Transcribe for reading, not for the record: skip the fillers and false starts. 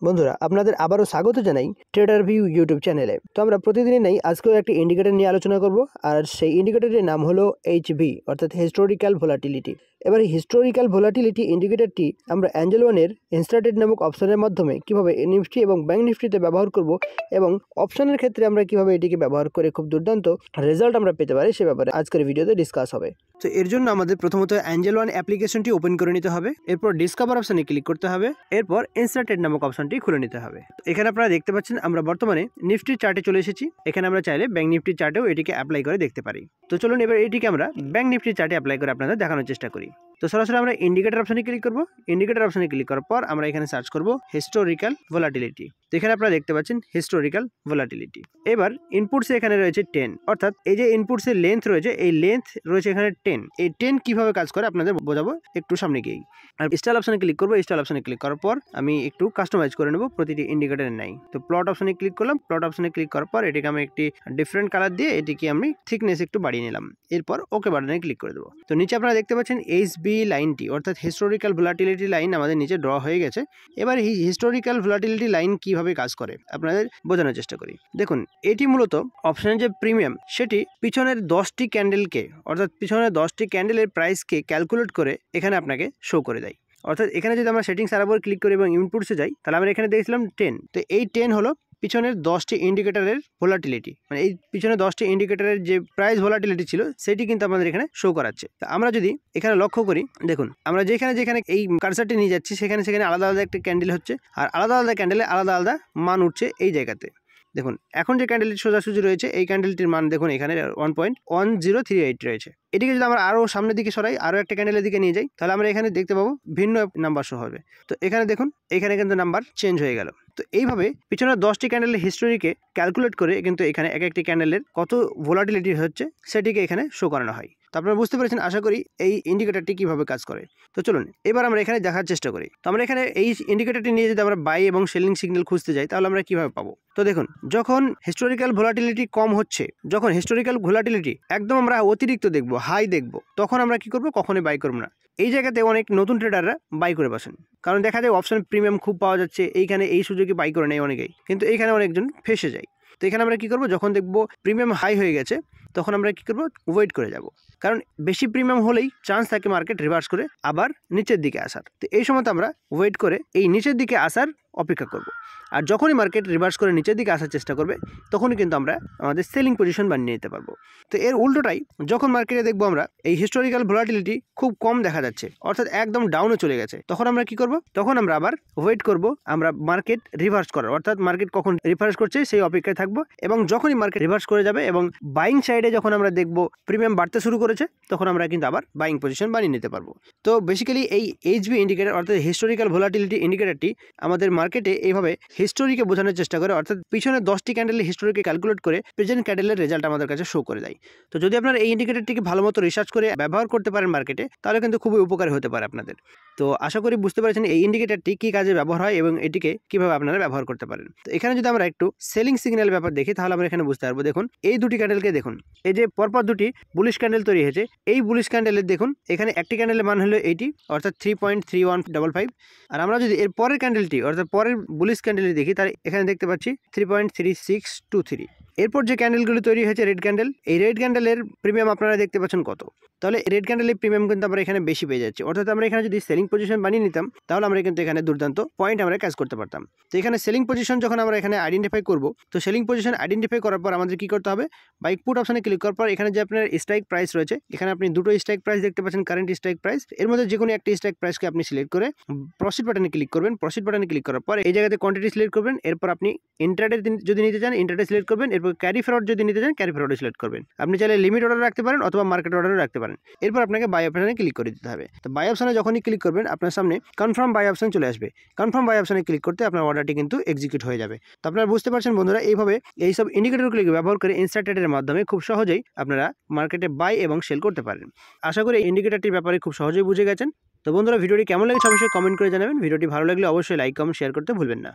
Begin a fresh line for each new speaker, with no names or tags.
বন্ধুরা আপনাদের আবারও স্বাগত জানাই ট্রেডার ভিউ ইউটিউব চ্যানেলে। তো আমরা প্রতিদিনই নেই আজকেও একটি ইন্ডিকেটর নিয়ে আলোচনা করব, আর সেই ইন্ডিকেটরের নাম হলো এইচভি অর্থাৎ হিস্টোরিক্যাল ভোলাটিলিটি। এবার এই হিস্টোরিক্যাল ভোলাটিলিটি ইন্ডিকেটরটি আমরা অ্যাঞ্জেল ওয়ানের ইনস্ট্রাটেড নামক অপশনের মাধ্যমে কিভাবে নিফটি এবং ব্যাংক নিফটিতে ব্যবহার করব এবং অপশনের ক্ষেত্রে আমরা কিভাবে এটিকে ব্যবহার করে খুব দুর্দান্ত রেজাল্ট আমরা পেতে পারি সে ব্যাপারে আজকের ভিডিওতে ডিসকাস হবে। তো এর জন্য আমাদের প্রথমত অ্যাঞ্জেল ওয়ান অ্যাপ্লিকেশনটি ওপেন করে নিতে হবে, এরপর ডিসকভার অপশনে ক্লিক করতে হবে, এরপর ইনস্ট্রাটেড নামক অপশনটি খুলে নিতে হবে। তো এখানে আপনারা দেখতে পাচ্ছেন আমরা বর্তমানে নিফটির চার্টে চলে এসেছি। এখানে আমরা চাইলে ব্যাংক নিফটির চার্টেও এটিকে অ্যাপ্লাই করে দেখতে পারি। তো চলুন এবার এটিকে আমরা ব্যাংক নিফটির চার্টে অ্যাপ্লাই করে আপনাদের দেখানোর চেষ্টা করি। তো সরাসরি আমরা ইন্ডিকেটর অপশনে ক্লিক করব। ইন্ডিকেটর অপশনে ক্লিক করার পর আমরা এখানে সার্চ করব হিস্টোরিক্যাল ভোলাটিলিটি। তো এখানে আপনারা দেখতে পাচ্ছেন হিস্টোরিক্যাল ভোলাটিলিটি। এবার ইনপুটসে এখানে রয়েছে 10, অর্থাৎ এই যে ইনপুটসের লেন্থ রয়েছে, এই লেন্থ রয়েছে এখানে 10। এই 10 কিভাবে কাজ করে আপনাদের বোঝাবো একটু সামনে গিয়েই। আর স্টাইল অপশনে ক্লিক করবো। স্টাইল অপশনে ক্লিক করার পর আমি একটু কাস্টমাইজ করে নেব প্রতিটি ইন্ডিকেটরের নাই। তো প্লট অপশনে ক্লিক করলাম। প্লট অপশনে ক্লিক করার পর এটিকে আমি একটি ডিফারেন্ট কালার দিয়ে এটিকে আমি থিকনেস একটু বাড়িয়ে নিলাম। এরপর ওকে বাটনে ক্লিক করে দেবো। তো নিচে আপনারা দেখতে পাচ্ছেন এইচবি লাইনটি অর্থাৎ হিস্টোরিক্যাল ভোলাটিলিটি লাইন আমাদের নিচে ড্র হয়ে গেছে। এবার এই হিস্টোরিক্যাল ভোলাটিলিটি লাইন কিভাবে কাজ করে আপনাদের বোঝানোর চেষ্টা করি। দেখুন, এটি মূলত অপশনের যে প্রিমিয়াম সেটি পিছনের 10টি ক্যান্ডেলকে অর্থাৎ পিছনের 10টি ক্যান্ডেলের প্রাইসকে ক্যালকুলেট করে এখানে আপনাকে শো করে দেয়। অর্থাৎ এখানে যদি আমরা সেটিংস আর উপর ক্লিক করি এবং ইনপুটসে যাই, তাহলে আমরা এখানে দেখছিলাম 10। তো এই 10 হলো পিছনের 10টি ইন্ডিকেটরের ভোলাটিলিটি, মানে এই পিছনের 10টি ইন্ডিকেটরের যে প্রাইস ভোলাটিলিটি ছিল সেটি কিন্তু আমাদের এখানে শো করাচ্ছে। তো আমরা যদি এখানে লক্ষ্য করি, দেখুন আমরা যেখানে এই কার্সারটি নিয়ে যাচ্ছি সেখানে আলাদা আলাদা একটা ক্যান্ডেল হচ্ছে, আর আলাদা আলাদা ক্যান্ডেলে আলাদা আলাদা মান উঠছে এই জায়গাতে। দেখুন এখন যে ক্যান্ডেলটি সোজাসুজি রয়েছে এই ক্যান্ডেলটির মান দেখুন এখানে 1.1038 রয়েছে। এটিকে যদি আমরা আরও সামনের দিকে সরাই, আরও একটা ক্যান্ডেলের দিকে নিয়ে যাই, তাহলে আমরা এখানে দেখতে পাবো ভিন্ন নাম্বার শো হবে। তো এখানে দেখুন এখানে কিন্তু নাম্বার চেঞ্জ হয়ে গেল। তো এইভাবে পিছনের 10টি ক্যান্ডেলের হিস্টোরিকে ক্যালকুলেট করে কিন্তু এখানে এক একটি ক্যান্ডেলের কত ভোলাটিলিটি হচ্ছে সেটিকে এখানে শো করানো হয়। তো আপনারা বুঝতে পেরেছেন আশা করি এই ইন্ডিকেটরটি কিভাবে কাজ করে। তো চলুন এবার আমরা এখানে দেখার চেষ্টা করি। তো আমরা এখানে এই ইন্ডিকেটরটি নিয়ে যদি আমরা বাই এবং সেলিং সিগন্যাল খুঁজতে যাই তাহলে আমরা কিভাবে পাবো। তো দেখুন, যখন হিস্টোরিক্যাল ভোলাটিলিটি কম হচ্ছে, যখন হিস্টোরিক্যাল ভোলাটিলিটি একদম আমরা অতিরিক্ত দেখবো, হাই দেখবো, তখন আমরা কি করবো, কখনোই বাই করবো না। এই জায়গাতে অনেক নতুন ট্রেডাররা বাই করে বসেন, কারণ দেখা যায় অপশন প্রিমিয়াম খুব পাওয়া যাচ্ছে, এইখানে এই সুযোগে বাই করে নেয় অনেকেই, কিন্তু এইখানে অনেকজন ফেসে যায়। তো এখানে আমরা কি করবো, যখন দেখবো প্রিমিয়াম হাই হয়ে গেছে তখন আমরা কি করবো, ওয়েট করে যাব, কারণ বেশি প্রিমিয়াম হলেই চান্স থাকে মার্কেট রিভার্স করে আবার নিচের দিকে আসার। তো এই সময় আমরা ওয়েট করে এই নিচের দিকে আসার অপেক্ষা করব। আর যখনই মার্কেট রিভার্স করে নিচের দিকে আসার চেষ্টা করবে তখনই কিন্তু আমরা আমাদের সেলিং পজিশন বানিয়ে নিতে পারবো। তো এর উল্টোটাই, যখন মার্কেটে দেখবো আমরা এই হিস্টোরিক্যাল ভোলাটিলিটি খুব কম দেখা যাচ্ছে, অর্থাৎ একদম ডাউনে চলে গেছে, তখন আমরা কি করব, তখন আমরা আবার ওয়েট করব আমরা মার্কেট রিভার্স করার, অর্থাৎ মার্কেট কখন রিভার্স করছে সেই অপেক্ষায় থাকবো। এবং যখনই মার্কেট রিভার্স করে যাবে এবং বাইং সাইডে যখন আমরা দেখবো প্রিমিয়াম বাড়তে শুরু করেছে তখন আমরা কিন্তু আবার বাইং পজিশন বানিয়ে নিতে পারবো। তো বেসিক্যালি এই এইচবি ইন্ডিকেটর অর্থাৎ হিস্টোরিক্যাল ভোলাটিলিটি ইন্ডিকেটরটি আমাদের মার্কেটে এইভাবে হিস্টোরিকে বোঝানোর চেষ্টা করে, অর্থাৎ পিছনে 10টি ক্যান্ডেলের হিস্টোরিকে ক্যালকুলেট করে প্রেজেন্ট ক্যান্ডেলের রেজাল্ট আমাদের কাছে শো করে দেয়। তো যদি আপনারা এই ইন্ডিকেটরটিকে ভালো মতো রিসার্চ করে ব্যবহার করতে পারেন মার্কেটে, তাহলে কিন্তু খুবই উপকারী হতে পারে আপনাদের। তো আশা করি বুঝতে পারছেন এই ইন্ডিকেটরটি কী কাজে ব্যবহার হয় এবং এটিকে কিভাবে আপনারা ব্যবহার করতে পারেন। তো এখানে যদি আমরা একটু সেলিং সিগন্যাল ব্যাপার দেখি তাহলে আমরা এখানে বুঝতে পারবো। দেখুন এই দুটি ক্যান্ডেলকে দেখুন, এই যে পরপর দুটি বুলিশ ক্যান্ডেল তৈরি হয়েছে, এই বুলিশ ক্যান্ডেলের দেখুন এখানে একটি ক্যান্ডেলের মান হলো 80 অর্থাৎ 3.3155। আর আমরা যদি এর পরের ক্যান্ডেলটি অর্থাৎ পরের বুলিশ ক্যান্ডেলটি দেখি তাহলে এখানে দেখতে পাচ্ছি 3.3623। এরপর যে ক্যান্ডেলগুলো তৈরি হয়েছে রেড ক্যান্ডেল, এই রেড ক্যান্ডেলের প্রিমিয়াম আপনারা দেখতে পাচ্ছেন কত। তাহলে রেড ক্যান্ডেলের প্রিমিয়াম কিন্তু আমরা এখানে বেশি পেয়ে যাচ্ছি, অর্থাৎ আমরা এখানে যদি সেলিং পজিশন বানিয়ে নিতাম তাহলে আমরা কিন্তু এখানে দুর্দান্ত পয়েন্ট আমরা ক্যাচ করতে পারতাম। তো এখানে সেলিং পজিশন যখন আমরা এখানে আইডেন্টিফাই করব, তো সেলিং পজিশন আইডেন্টিফাই করার পর আমাদের কি করতে হবে, বাই পুট অপশনে ক্লিক করার পর এখানে যে আপনার স্ট্রাইক প্রাইস রয়েছে, এখানে আপনি দুটো স্ট্রাইক প্রাইস দেখতে পাচ্ছেন, কারেন্ট স্ট্রাইক প্রাইস, এর মধ্যে যে কোনো একটি স্ট্রাইক প্রাইসকে আপনি সিলেক্ট করে প্রসিড বাটনে ক্লিক করবেন। প্রসিড বাটনে ক্লিক করার পর এই জায়গাতে কোয়ান্টিটি সিলেক্ট করবেন, এরপর আপনি ইন্ট্রাডে যদি নিতে চান ইন্ট্রাডে সিলেক্ট করবেন, এরপর ক্যারি ফরওয়ার্ড যদি নিতে চান ক্যারি ফরওয়ার্ডে সিলেক্ট করবেন। আপনি চাইলে লিমিট অর্ডার রাখতে পারেন অথবা মার্কেট অর্ডারও রাখতে পারেন। এরপর আপনাকে বাই অপশনে ক্লিক করে দিতে হবে। তো বাই অপশনে যখনই ক্লিক করবেন আপনার সামনে কনফার্ম বাই অপশন চলে আসবে। কনফার্ম বাই অপশনে ক্লিক করতে আপনার অর্ডারটি কিন্তু এক্সিকিউট হয়ে যাবে। তো আপনারা বুঝতে পারছেন বন্ধুরা, এইভাবে এইসব ইন্ডিকেটরগুলিকে ব্যবহার করে ইনস্ট্রাটেডের মাধ্যমে খুব সহজেই আপনারা মার্কেটে বাই এবং সেল করতে পারেন। আশা করি এই ইন্ডিকেটরটির ব্যাপারে খুব সহজেই বুঝে গেছেন। তো বন্ধুরা, ভিডিওটি কেমন লেগেছে অবশ্যই কমেন্ট করে জানাবেন। ভিডিওটি ভালো লাগলে অবশ্যই লাইক কমেন্ট শেয়ার করতে ভুলবেন না।